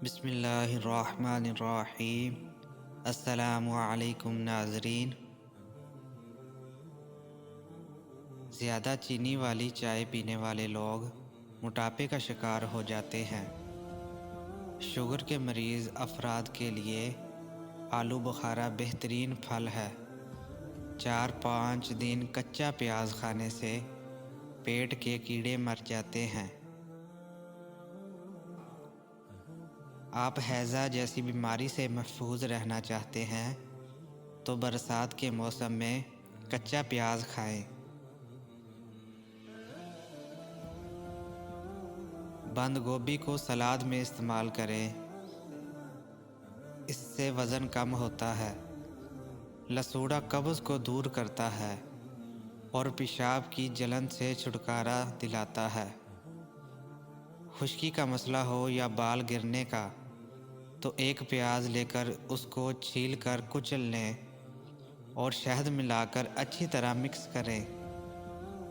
بسم اللہ الرحمن الرحیم۔ السلام علیکم ناظرین۔ زیادہ چینی والی چائے پینے والے لوگ موٹاپے کا شکار ہو جاتے ہیں۔ شوگر کے مریض افراد کے لیے آلو بخارا بہترین پھل ہے۔ 4-5 دن کچا پیاز کھانے سے پیٹ کے کیڑے مر جاتے ہیں۔ آپ ہیضہ جیسی بیماری سے محفوظ رہنا چاہتے ہیں تو برسات کے موسم میں کچا پیاز کھائیں۔ بند گوبھی کو سلاد میں استعمال کریں، اس سے وزن کم ہوتا ہے۔ لسوڑا قبض کو دور کرتا ہے اور پیشاب کی جلن سے چھٹکارا دلاتا ہے۔ خشکی کا مسئلہ ہو یا بال گرنے کا تو ایک پیاز لے کر اس کو چھیل کر کچل لیں اور شہد ملا کر اچھی طرح مکس کریں۔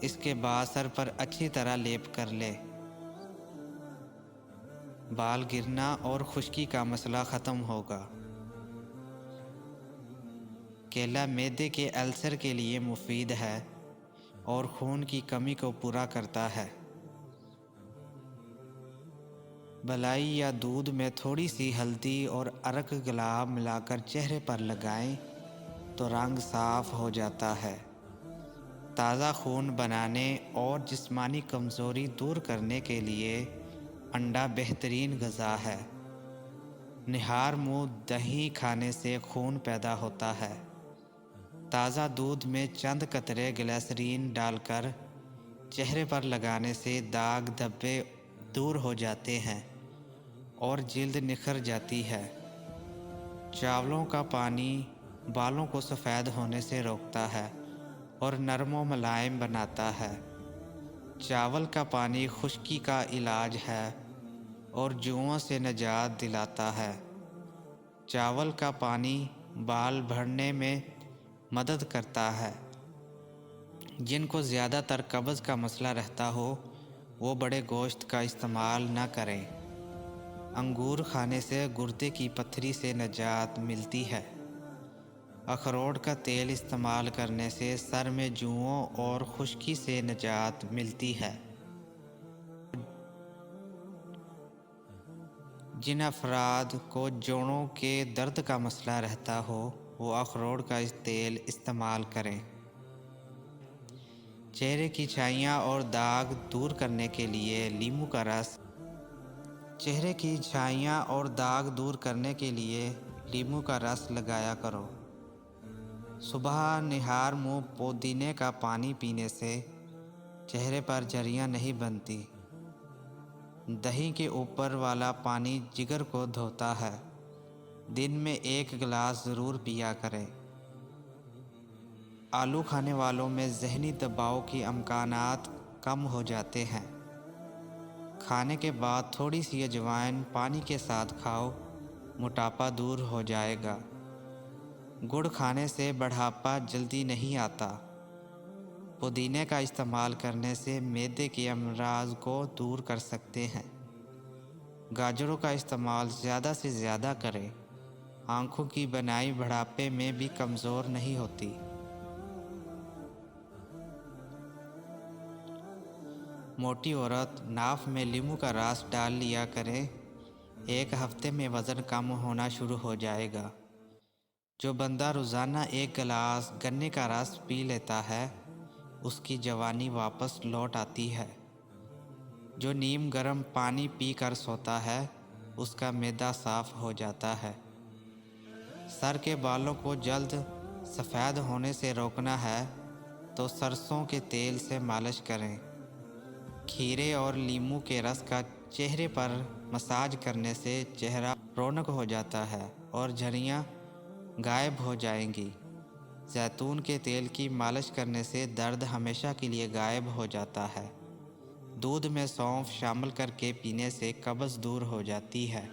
اس کے بعد سر پر اچھی طرح لیپ کر لیں۔ بال گرنا اور خشکی کا مسئلہ ختم ہوگا۔ کیلا معدے کے السر کے لیے مفید ہے اور خون کی کمی کو پورا کرتا ہے۔ بلائی یا دودھ میں تھوڑی سی ہلدی اور ارک گلاب ملا کر چہرے پر لگائیں تو رنگ صاف ہو جاتا ہے۔ تازہ خون بنانے اور جسمانی کمزوری دور کرنے کے لیے انڈا بہترین غذا ہے۔ نہار منہ دہی کھانے سے خون پیدا ہوتا ہے۔ تازہ دودھ میں چند قطرے گلیسرین ڈال کر چہرے پر لگانے سے داغ دھبے دور ہو جاتے ہیں اور جلد نکھر جاتی ہے۔ چاولوں کا پانی بالوں کو سفید ہونے سے روکتا ہے اور نرم و ملائم بناتا ہے۔ چاول کا پانی خشکی کا علاج ہے اور جوؤں سے نجات دلاتا ہے۔ چاول کا پانی بال بڑھنے میں مدد کرتا ہے۔ جن کو زیادہ تر قبض کا مسئلہ رہتا ہو وہ بڑے گوشت کا استعمال نہ کریں۔ انگور کھانے سے گردے کی پتھری سے نجات ملتی ہے۔ اخروٹ کا تیل استعمال کرنے سے سر میں جوؤں اور خشکی سے نجات ملتی ہے۔ جن افراد کو جوڑوں کے درد کا مسئلہ رہتا ہو وہ اخروٹ کا تیل استعمال کریں۔ چہرے کی چھائیاں اور داغ دور کرنے کے لیے لیموں کا رس لیموں کا رس لگایا کرو۔ صبح نہار منہ پودینے کا پانی پینے سے چہرے پر جھریاں نہیں بنتی۔ دہی کے اوپر والا پانی جگر کو دھوتا ہے۔ دن میں 1 گلاس ضرور پیا کریں۔ آلو کھانے والوں میں ذہنی دباؤ کے امکانات کم ہو جاتے ہیں۔ کھانے کے بعد تھوڑی سی اجوائن پانی کے ساتھ کھاؤ، موٹاپا دور ہو جائے گا۔ گڑ کھانے سے بڑھاپا جلدی نہیں آتا۔ پودینے کا استعمال کرنے سے معدے کے امراض کو دور کر سکتے ہیں۔ گاجروں کا استعمال زیادہ سے زیادہ کریں۔ آنکھوں کی بینائی بڑھاپے میں بھی کمزور نہیں ہوتی۔ موٹی عورت ناف میں لیموں کا رس ڈال لیا کریں، 1 ہفتے میں وزن کم ہونا شروع ہو جائے گا۔ جو بندہ روزانہ 1 گلاس گنے کا رس پی لیتا ہے اس کی جوانی واپس لوٹ آتی ہے۔ جو نیم گرم پانی پی کر سوتا ہے اس کا معدہ صاف ہو جاتا ہے۔ سر کے بالوں کو جلد سفید ہونے سے روکنا ہے تو سرسوں کے تیل سے مالش کریں۔ کھیرے اور لیموں کے رس کا چہرے پر مساج کرنے سے چہرہ رونق ہو جاتا ہے اور جھریاں غائب ہو جائیں گی۔ زیتون کے تیل کی مالش کرنے سے درد ہمیشہ کے لیے غائب ہو جاتا ہے۔ دودھ میں سونف شامل کر کے پینے سے قبض دور ہو جاتی ہے۔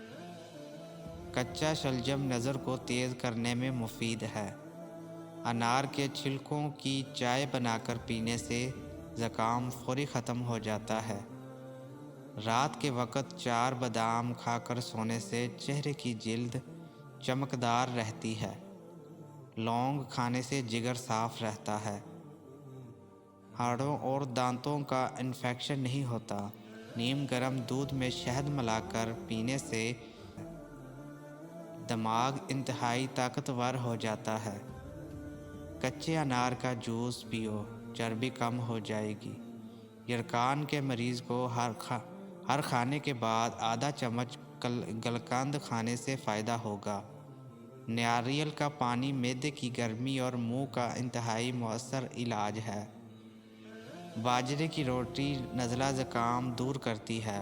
کچا شلجم نظر کو تیز کرنے میں مفید ہے۔ انار کے چھلکوں کی چائے بنا کر پینے سے زکام فوری ختم ہو جاتا ہے۔ رات کے وقت 4 بادام کھا کر سونے سے چہرے کی جلد چمکدار رہتی ہے۔ لونگ کھانے سے جگر صاف رہتا ہے۔ ہاڑوں اور دانتوں کا انفیکشن نہیں ہوتا۔ نیم گرم دودھ میں شہد ملا کر پینے سے دماغ انتہائی طاقتور ہو جاتا ہے۔ کچے انار کا جوس پیو، چربی کم ہو جائے گی۔ یرقان کے مریض کو ہر کھانے کے بعد آدھا چمچ گلقند کھانے سے فائدہ ہوگا۔ ناریل کا پانی معدے کی گرمی اور منہ کا انتہائی مؤثر علاج ہے۔ باجرے کی روٹی نزلہ زکام دور کرتی ہے۔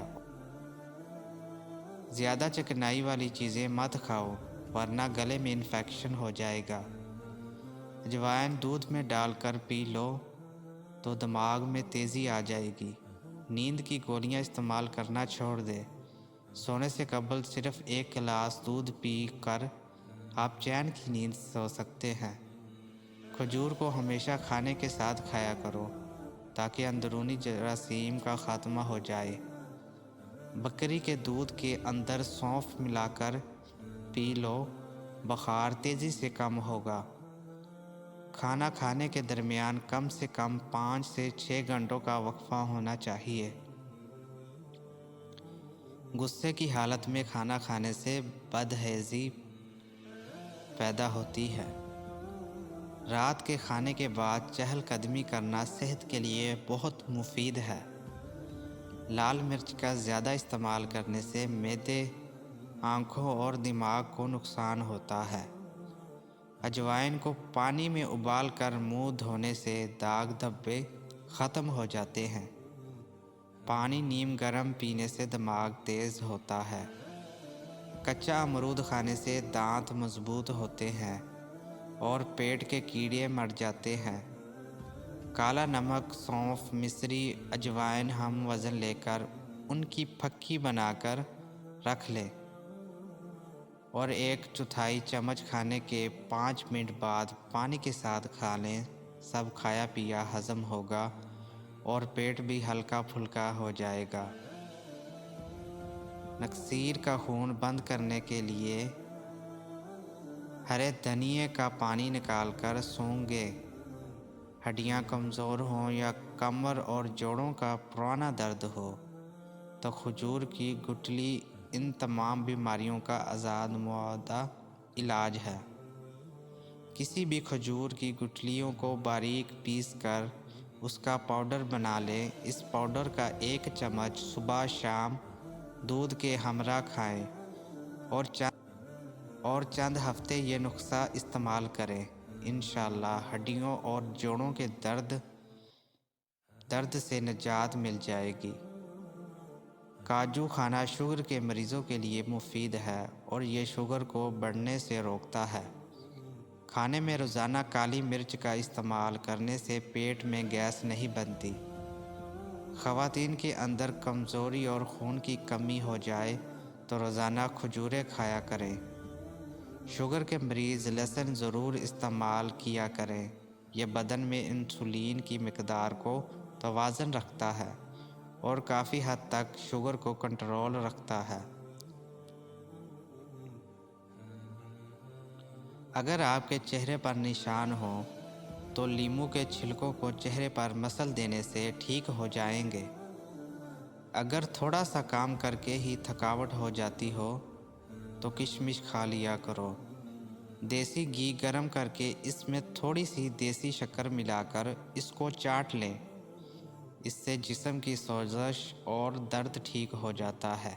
زیادہ چکنائی والی چیزیں مت کھاؤ ورنہ گلے میں انفیکشن ہو جائے گا۔ اجوائن دودھ میں ڈال کر پی لو تو دماغ میں تیزی آ جائے گی۔ نیند کی گولیاں استعمال کرنا چھوڑ دے۔ سونے سے قبل صرف 1 گلاس دودھ پی کر آپ چین کی نیند سو سکتے ہیں۔ کھجور کو ہمیشہ کھانے کے ساتھ کھایا کرو تاکہ اندرونی جراثیم کا خاتمہ ہو جائے۔ بکری کے دودھ کے اندر سونف ملا کر پی لو، بخار تیزی سے کم ہوگا۔ کھانا کھانے کے درمیان کم سے کم 5 سے 6 گھنٹوں کا وقفہ ہونا چاہیے۔ غصے کی حالت میں کھانا کھانے سے بدہضمی پیدا ہوتی ہے۔ رات کے کھانے کے بعد چہل قدمی کرنا صحت کے لیے بہت مفید ہے۔ لال مرچ کا زیادہ استعمال کرنے سے معدے، آنکھوں اور دماغ کو نقصان ہوتا ہے۔ اجوائن کو پانی میں ابال کر منہ دھونے سے داغ دھبے ختم ہو جاتے ہیں۔ پانی نیم گرم پینے سے دماغ تیز ہوتا ہے۔ کچا امرود کھانے سے دانت مضبوط ہوتے ہیں اور پیٹ کے کیڑے مر جاتے ہیں۔ کالا نمک، سونف، مصری، اجوائن ہم وزن لے کر ان کی پھکی بنا کر رکھ لیں اور 1/4 چمچ کھانے کے 5 منٹ بعد پانی کے ساتھ کھا لیں۔ سب کھایا پیا ہضم ہوگا اور پیٹ بھی ہلکا پھلکا ہو جائے گا۔ نکسیر کا خون بند کرنے کے لیے ہرے دھنیے کا پانی نکال کر سونگھیں۔ ہڈیاں کمزور ہوں یا کمر اور جوڑوں کا پرانا درد ہو تو کھجور کی گٹلی ان تمام بیماریوں کا آزاد معدہ علاج ہے۔ کسی بھی کھجور کی گٹلیوں کو باریک پیس کر اس کا پاؤڈر بنا لیں۔ اس پاؤڈر کا 1 چمچ صبح شام دودھ کے ہمراہ کھائیں اور چند ہفتے یہ نسخہ استعمال کریں۔ انشاءاللہ ہڈیوں اور جوڑوں کے درد سے نجات مل جائے گی۔ کاجو کھانا شوگر کے مریضوں کے لیے مفید ہے اور یہ شوگر کو بڑھنے سے روکتا ہے۔ کھانے میں روزانہ کالی مرچ کا استعمال کرنے سے پیٹ میں گیس نہیں بنتی۔ خواتین کے اندر کمزوری اور خون کی کمی ہو جائے تو روزانہ کھجوریں کھایا کریں۔ شوگر کے مریض لہسن ضرور استعمال کیا کریں۔ یہ بدن میں انسولین کی مقدار کو توازن رکھتا ہے اور کافی حد تک شوگر کو کنٹرول رکھتا ہے۔ اگر آپ کے چہرے پر نشان ہوں تو لیموں کے چھلکوں کو چہرے پر مسل دینے سے ٹھیک ہو جائیں گے۔ اگر تھوڑا سا کام کر کے ہی تھکاوٹ ہو جاتی ہو تو کشمش کھا لیا کرو۔ دیسی گھی گرم کر کے اس میں تھوڑی سی دیسی شکر ملا کر اس کو چاٹ لیں۔ اس سے جسم کی سوزش اور درد ٹھیک ہو جاتا ہے۔